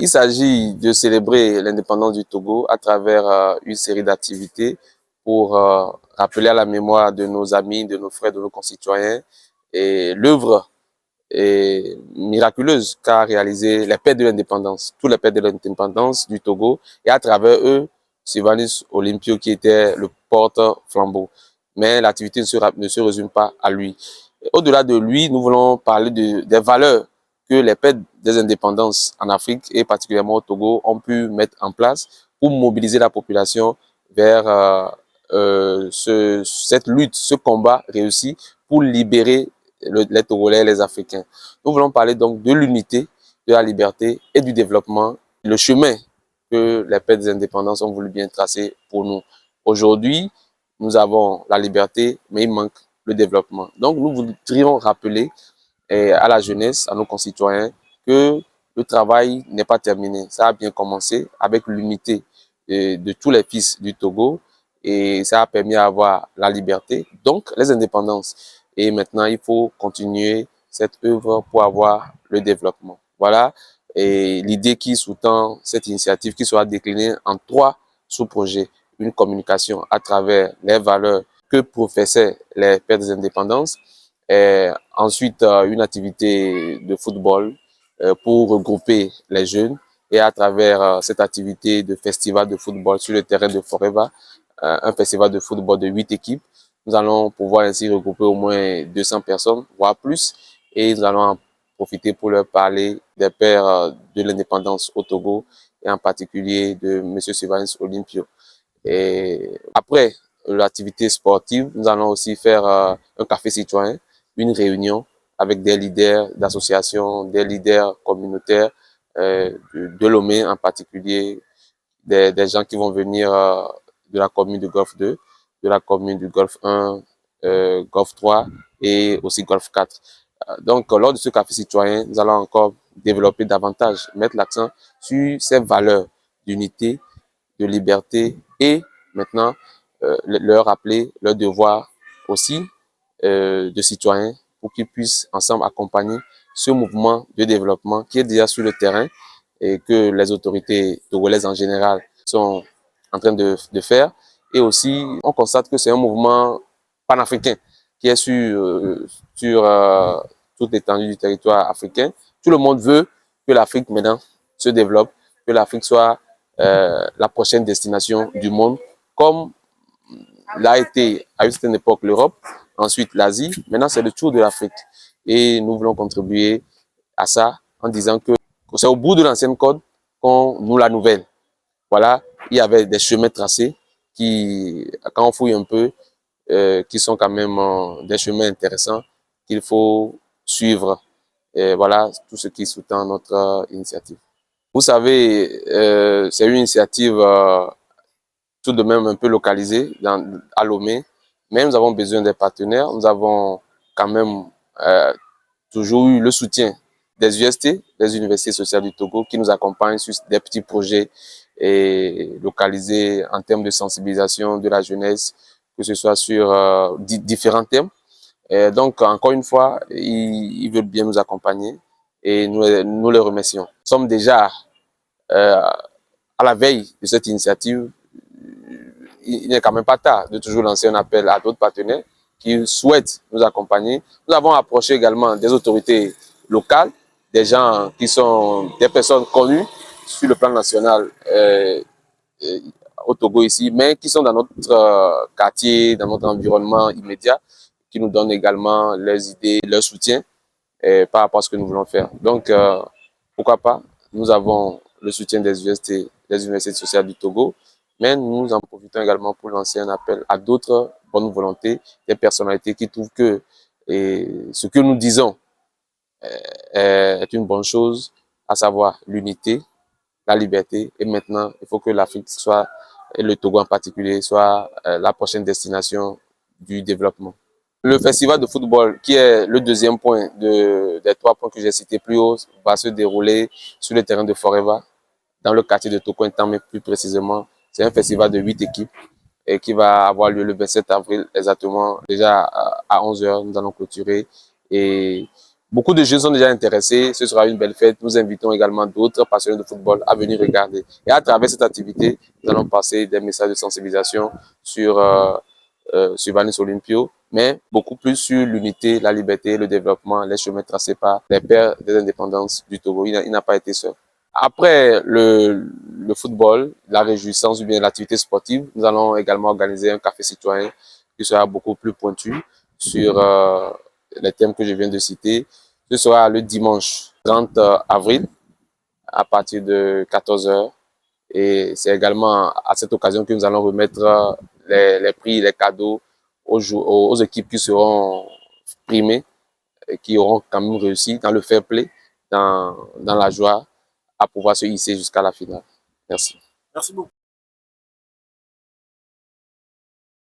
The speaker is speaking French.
Il s'agit de célébrer l'indépendance du Togo à travers une série d'activités pour rappeler à la mémoire de nos amis, de nos frères, de nos concitoyens et l'œuvre miraculeuse qu'a réalisé les pères de l'indépendance, tous les pères de l'indépendance du Togo, et à travers eux, Sylvanus Olympio qui était le porte-flambeau. Mais l'activité ne se résume pas à lui. Au-delà de lui, nous voulons parler des valeurs que les pères des indépendances en Afrique et particulièrement au Togo ont pu mettre en place pour mobiliser la population vers cette lutte, ce combat réussi pour libérer les Togolais et les Africains. Nous voulons parler donc de l'unité, de la liberté et du développement, le chemin que les pères des indépendances ont voulu bien tracer pour nous. Aujourd'hui, nous avons la liberté, mais il manque le développement. Donc, nous voudrions rappeler à la jeunesse, à nos concitoyens, que le travail n'est pas terminé. Ça a bien commencé avec l'unité de tous les fils du Togo et ça a permis d'avoir la liberté, donc les indépendances. Et maintenant, il faut continuer cette œuvre pour avoir le développement. Voilà, et l'idée qui sous-tend cette initiative qui sera déclinée en 3 sous-projets. Une communication à travers les valeurs que professaient les pères des indépendances. Et ensuite, une activité de football pour regrouper les jeunes. Et à travers cette activité de festival de football sur le terrain de Forever, un festival de football de 8 équipes, nous allons pouvoir ainsi regrouper au moins 200 personnes, voire plus. Et nous allons en profiter pour leur parler des pères de l'indépendance au Togo et en particulier de M. Sylvanus Olympio. Et après l'activité sportive, nous allons aussi faire un café citoyen, une réunion avec des leaders d'associations, des leaders communautaires de Lomé en particulier, des gens qui vont venir de la commune du Golfe 2, de la commune du Golfe 1, Golfe 3 et aussi Golfe 4. Donc, lors de ce café citoyen, nous allons encore développer davantage, mettre l'accent sur ces valeurs d'unité, de liberté et maintenant leur rappeler leur devoir aussi de citoyens pour qu'ils puissent ensemble accompagner ce mouvement de développement qui est déjà sur le terrain et que les autorités togolaises en général sont en train de faire. Et aussi, on constate que c'est un mouvement panafricain qui est sur toute l'étendue du territoire africain. Tout le monde veut que l'Afrique maintenant se développe, que l'Afrique soit la prochaine destination du monde, comme l'a été à une certaine époque l'Europe, ensuite l'Asie, maintenant c'est le tour de l'Afrique. Et nous voulons contribuer à ça en disant que c'est au bout de l'ancienne code qu'on noue la nouvelle. Voilà, il y avait des chemins tracés qui, quand on fouille un peu, qui sont quand même des chemins intéressants qu'il faut suivre. Et voilà tout ce qui sous-tend notre initiative. Vous savez, c'est une initiative tout de même un peu localisée à Lomé, mais nous avons besoin des partenaires. Nous avons quand même toujours eu le soutien des UST, des universités sociales du Togo, qui nous accompagnent sur des petits projets et localisés en termes de sensibilisation de la jeunesse, que ce soit sur différents thèmes. Et donc, encore une fois, ils veulent bien nous accompagner et nous les remercions. Nous sommes déjà à la veille de cette initiative. Il n'est quand même pas tard de toujours lancer un appel à d'autres partenaires qui souhaitent nous accompagner. Nous avons approché également des autorités locales, des gens qui sont des personnes connues sur le plan national au Togo ici, mais qui sont dans notre quartier, dans notre environnement immédiat, qui nous donnent également leurs idées, leur soutien par rapport à ce que nous voulons faire. Donc, pourquoi pas, nous avons le soutien des UST, des universités sociales du Togo, mais nous en profitons également pour lancer un appel à d'autres bonnes volontés, des personnalités qui trouvent que ce que nous disons est une bonne chose, à savoir l'unité, la liberté, et maintenant, il faut que l'Afrique soit, et le Togo en particulier, soit la prochaine destination du développement. Le festival de football, qui est le deuxième point des 3 points que j'ai cités plus haut, va se dérouler sur le terrain de Forever, dans le quartier de Tokointan, mais plus précisément. C'est un festival de 8 équipes et qui va avoir lieu le 27 avril exactement. Déjà à 11 h, nous allons clôturer. Et Beaucoup de jeunes sont déjà intéressés. Ce sera une belle fête. Nous invitons également d'autres passionnés de football à venir regarder. Et à travers cette activité, nous allons passer des messages de sensibilisation sur Vanis Olympio, mais beaucoup plus sur l'unité, la liberté, le développement, les chemins tracés par les pères des indépendances du Togo. Il n'a pas été seul. Après le football, la réjouissance ou bien l'activité sportive, nous allons également organiser un café citoyen qui sera beaucoup plus pointu sur les thèmes que je viens de citer. Ce sera le dimanche 30 avril à partir de 14 h. Et c'est également à cette occasion que nous allons remettre les prix, les cadeaux aux équipes qui seront primées et qui auront quand même réussi dans le fair play, dans la joie, à pouvoir se hisser jusqu'à la finale. Merci. Merci beaucoup.